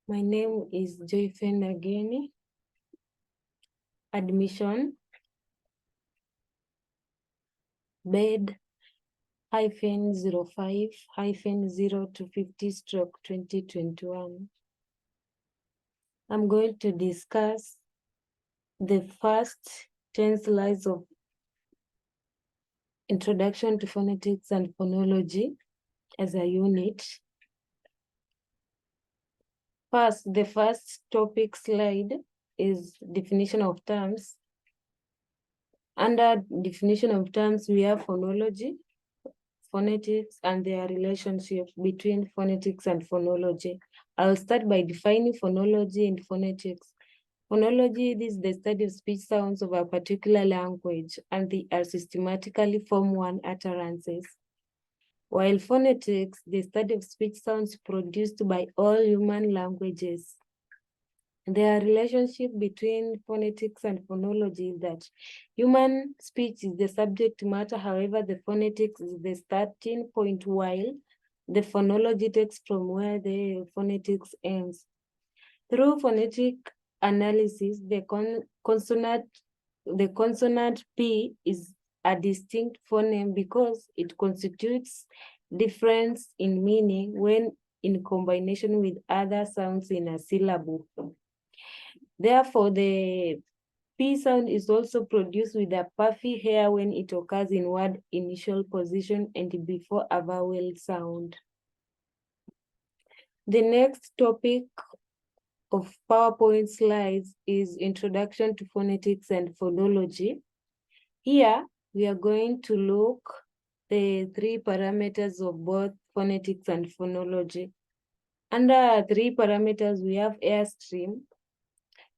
My name is Joyfen Ageni. Admission, bed -05-0 to 50/2021. I'm going to discuss the first 10 slides of Introduction to Phonetics and Phonology as a unit. First, the first topic slide is definition of terms. Under definition of terms, we have phonology, phonetics, and their relationship between phonetics and phonology. I'll start by defining phonology and phonetics. Phonology is the study of speech sounds of a particular language, and they are systematically form one utterances. While phonetics, the study of speech sounds produced by all human languages. The relationship between phonetics and phonology is that human speech is the subject matter, however, the phonetics is the starting point, while the phonology takes from where the phonetics ends. Through phonetic analysis, the consonant P is a distinct phoneme because it constitutes difference in meaning when in combination with other sounds in a syllable. Therefore, the P sound is also produced with a puffy hair when it occurs in word initial position and before a vowel sound. The next topic of PowerPoint slides is Introduction to Phonetics and Phonology. Here, we are going to look the three parameters of both phonetics and phonology. Under three parameters, we have airstream.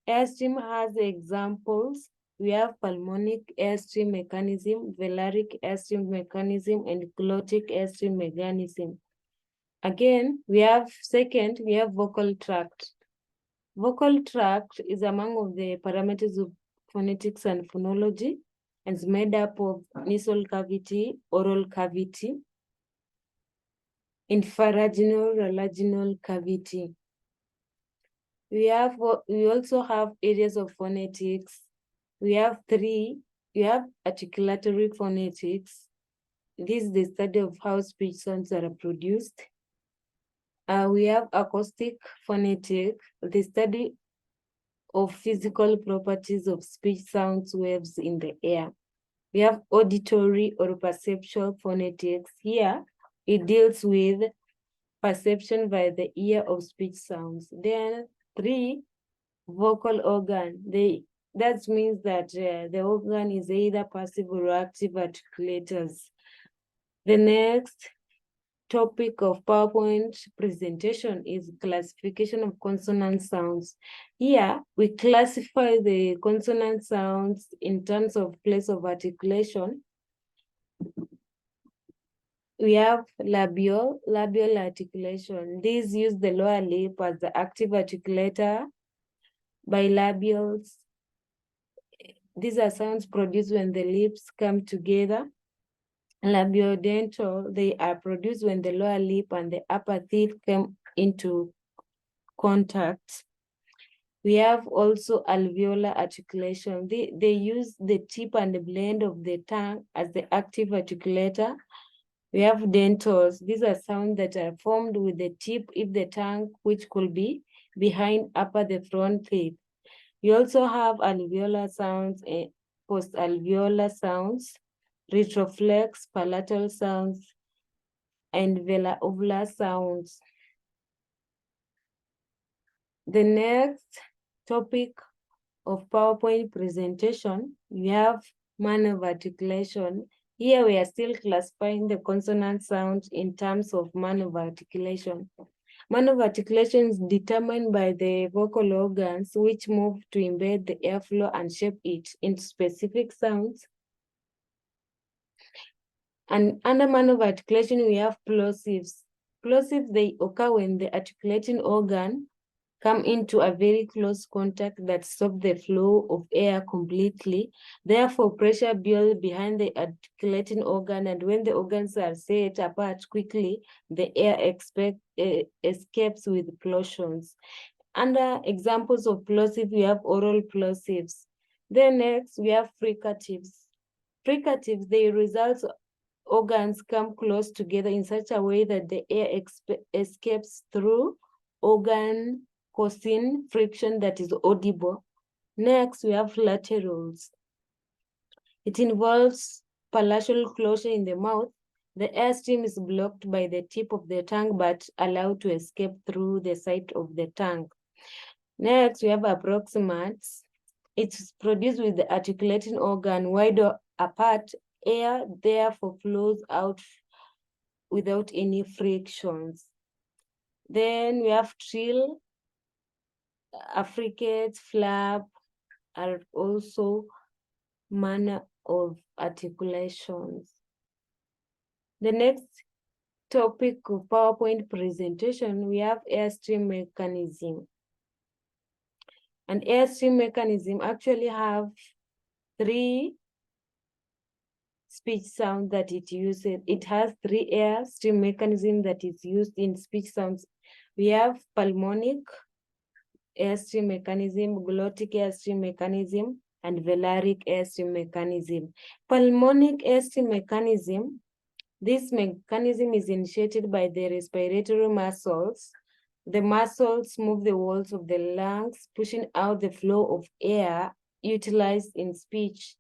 Airstream has examples. We have pulmonic airstream mechanism, velaric airstream mechanism, and glottic airstream mechanism. Again, we have vocal tract. Vocal tract is among of the parameters of phonetics and phonology, and is made up of nasal cavity, oral cavity, infaryngeal, laryngeal cavity. We also have areas of phonetics. We have three. We have articulatory phonetics. This is the study of how speech sounds are produced. We have acoustic phonetics, the study of physical properties of speech sounds waves in the air. We have auditory or perceptual phonetics. Here, it deals with perception by the ear of speech sounds. Then three, vocal organ. That means that the organ is either passive or active articulators. The next topic of PowerPoint presentation is classification of consonant sounds. Here, we classify the consonant sounds in terms of place of articulation. We have labial articulation. These use the lower lip as the active articulator. Bilabials. These are sounds produced when the lips come together. Labiodental, they are produced when the lower lip and the upper teeth come into contact. We have also alveolar articulation. They use the tip and the blend of the tongue as the active articulator. We have dentals. These are sounds that are formed with the tip if the tongue, which could be behind upper the front teeth. We also have alveolar sounds, post-alveolar sounds, retroflex, palatal sounds, and velar sounds. The next topic of PowerPoint presentation, we have manner of articulation. Here we are still classifying the consonant sound in terms of manner of articulation. Manner of articulation is determined by the vocal organs which move to embed the airflow and shape it into specific sounds. And under manner of articulation, we have plosives. Plosives, they occur when the articulating organ come into a very close contact that stops the flow of air completely. Therefore, pressure builds behind the articulating organ, and when the organs are set apart quickly, the air escapes with plosions. Under examples of plosive, we have oral plosives. Then next, we have fricatives. Fricatives, the results organs come close together in such a way that the air escapes through organ causing friction that is audible. Next, we have laterals. It involves palatal closure in the mouth. The airstream is blocked by the tip of the tongue but allowed to escape through the side of the tongue. Next, we have approximates. It's produced with the articulating organ wide apart. Air therefore flows out without any frictions. Then we have trill, affricates, flap are also manner of articulations. The next topic of PowerPoint presentation, we have airstream mechanism. An airstream mechanism actually have 3 speech sounds that it uses. It has 3 airstream mechanisms that is used in speech sounds. We have pulmonic airstream mechanism, glottic airstream mechanism, and velaric airstream mechanism. Pulmonic airstream mechanism, this mechanism is initiated by the respiratory muscles. The muscles move the walls of the lungs, pushing out the flow of air utilized in speech.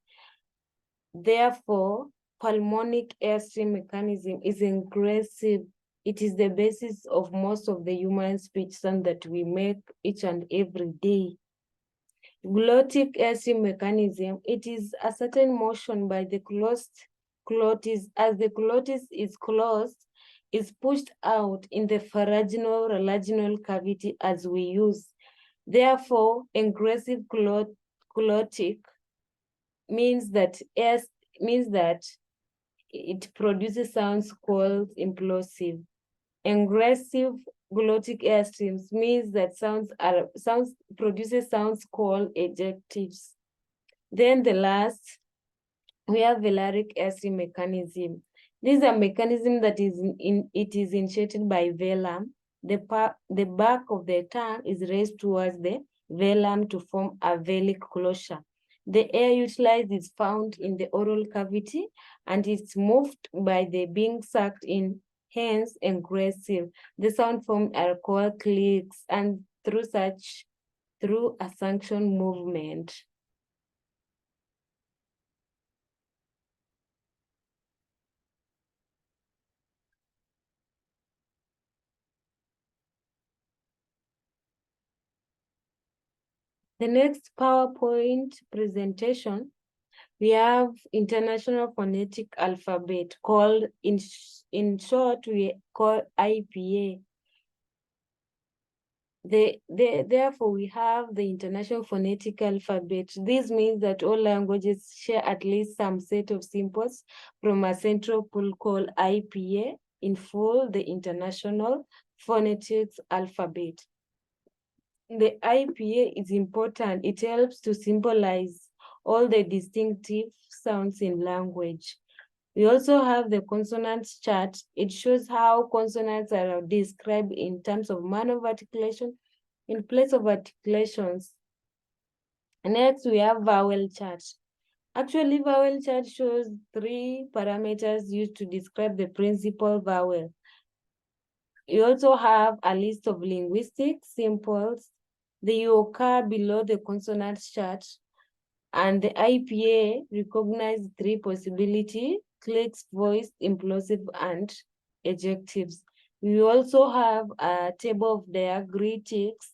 Therefore, pulmonic airstream mechanism is ingressive. It is the basis of most of the human speech sound that we make each and every day. Glottic airstream mechanism, it is a certain motion by the closed glottis. As the glottis is closed, is pushed out in the pharyngeal laryngeal cavity as we use. Therefore, ingressive glottic means that it produces sounds called implosive. Ingressive glottic airstreams means that produces sounds called ejectives. Then the last, we have velaric airstream mechanism. This is a mechanism that is initiated by velum. The back of the tongue is raised towards the velum to form a velic closure. The air utilized is found in the oral cavity and it's moved by the being sucked in, hence ingressive. The sound formed are called clicks and through a suction movement. The next PowerPoint presentation, we have International Phonetic Alphabet, called in short we call IPA. Therefore, we have the International Phonetic Alphabet. This means that all languages share at least some set of symbols from a central pool called IPA, in full, the International Phonetics Alphabet. The IPA is important. It helps to symbolize all the distinctive sounds in language. We also have the consonants chart. It shows how consonants are described in terms of manner of articulation in place of articulations. Next, we have vowel chart. Actually, vowel chart shows 3 parameters used to describe the principal vowel. You also have a list of linguistic symbols. They occur below the consonant chart, and the IPA recognizes 3 possibilities: clicks, voiced, implosive, and ejectives. We also have a table of diacritics.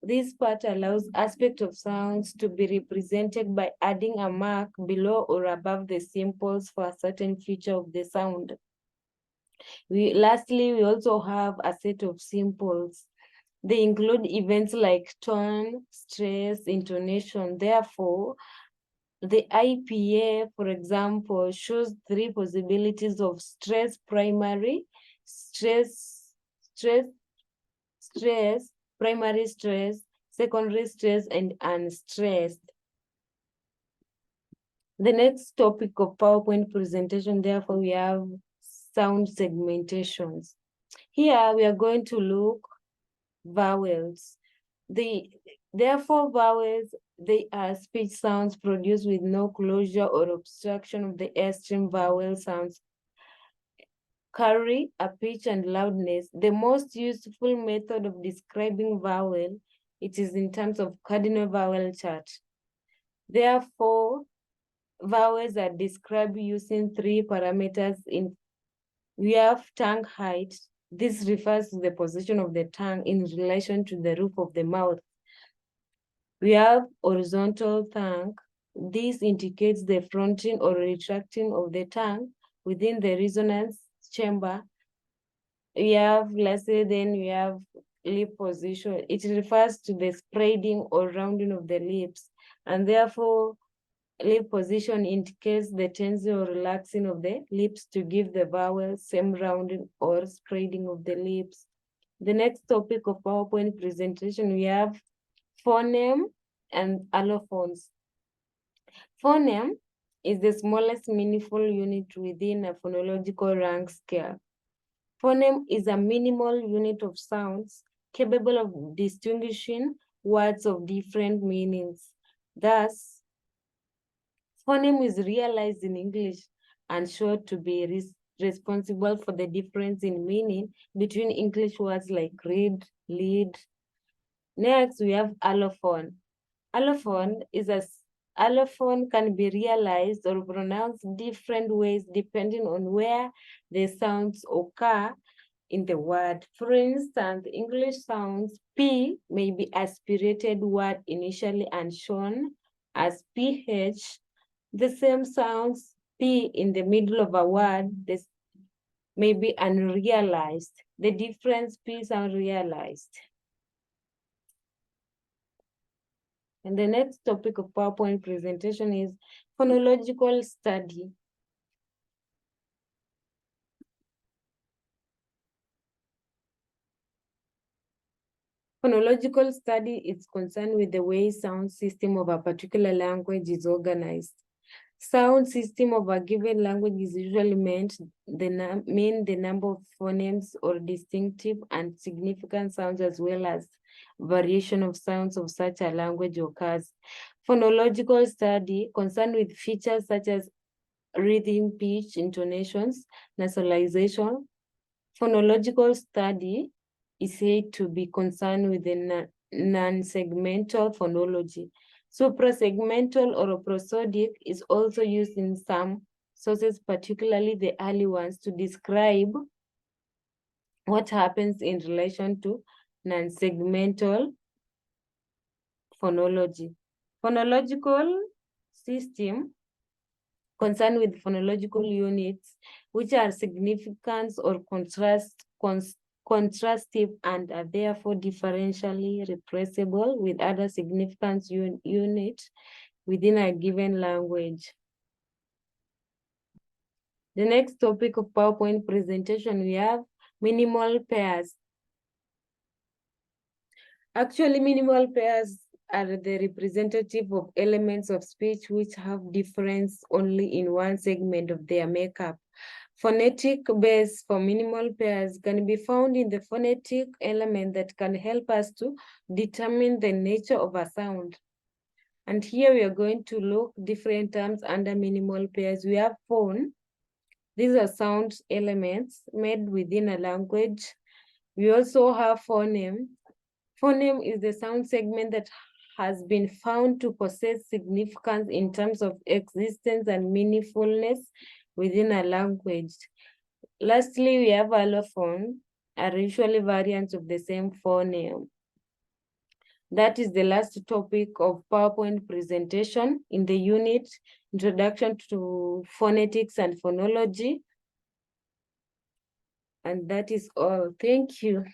This part allows aspect of sounds to be represented by adding a mark below or above the symbols for a certain feature of the sound. Lastly, we also have a set of symbols. They include events like tone, stress, intonation. Therefore, the IPA, for example, shows 3 possibilities of stress: primary, primary stress, secondary stress, and unstressed. The next topic of PowerPoint presentation, therefore, we have sound segmentations. Here, we are going to look vowels. Therefore, vowels, they are speech sounds produced with no closure or obstruction of the airstream. Vowel sounds carry a pitch and loudness. The most useful method of describing vowel, it is in terms of cardinal vowel chart. Therefore, vowels are described using three parameters. We have tongue height. This refers to the position of the tongue in relation to the roof of the mouth. We have horizontal tongue. This indicates the fronting or retracting of the tongue within the resonance chamber. We have, then we have lip position. It refers to the spreading or rounding of the lips, and therefore lip position indicates the tensing or relaxing of the lips to give the vowel same rounding or spreading of the lips. The next topic of PowerPoint presentation, we have phoneme and allophones. Phoneme is the smallest meaningful unit within a phonological rank scale. Phoneme is a minimal unit of sounds capable of distinguishing words of different meanings. Thus, phoneme is realized in English and shown to be responsible for the difference in meaning between English words like read, lead. Next, we have allophone. Allophone can be realized or pronounced different ways depending on where the sounds occur in the word. For instance, English sounds P may be aspirated word initially and shown as PH. The same sounds P in the middle of a word, this may be unrealized. The difference P is unrealized. And the next topic of PowerPoint presentation is phonological study. Phonological study is concerned with the way sound system of a particular language is organized. Sound system of a given language is usually mean the number of phonemes or distinctive and significant sounds, as well as variation of sounds of such a language occurs. Phonological study concerned with features such as rhythm, pitch, intonations, nasalization. Phonological study is said to be concerned with the non-segmental phonology. Suprasegmental or prosodic is also used in some sources, particularly the early ones, to describe what happens in relation to non-segmental phonology. Phonological system concerned with phonological units, which are significant or contrastive and are therefore differentially replaceable with other significant units within a given language. The next topic of PowerPoint presentation, we have minimal pairs. Actually, minimal pairs are the representative of elements of speech which have difference only in one segment of their makeup. Phonetic base for minimal pairs can be found in the phonetic element that can help us to determine the nature of a sound. And here we are going to look different terms under minimal pairs. We have phone. These are sound elements made within a language. We also have phoneme. Phoneme is the sound segment that has been found to possess significance in terms of existence and meaningfulness within a language. Lastly, we have allophone, are usually variants of the same phoneme. That is the last topic of PowerPoint presentation in the unit, Introduction to Phonetics and Phonology. And that is all. Thank you.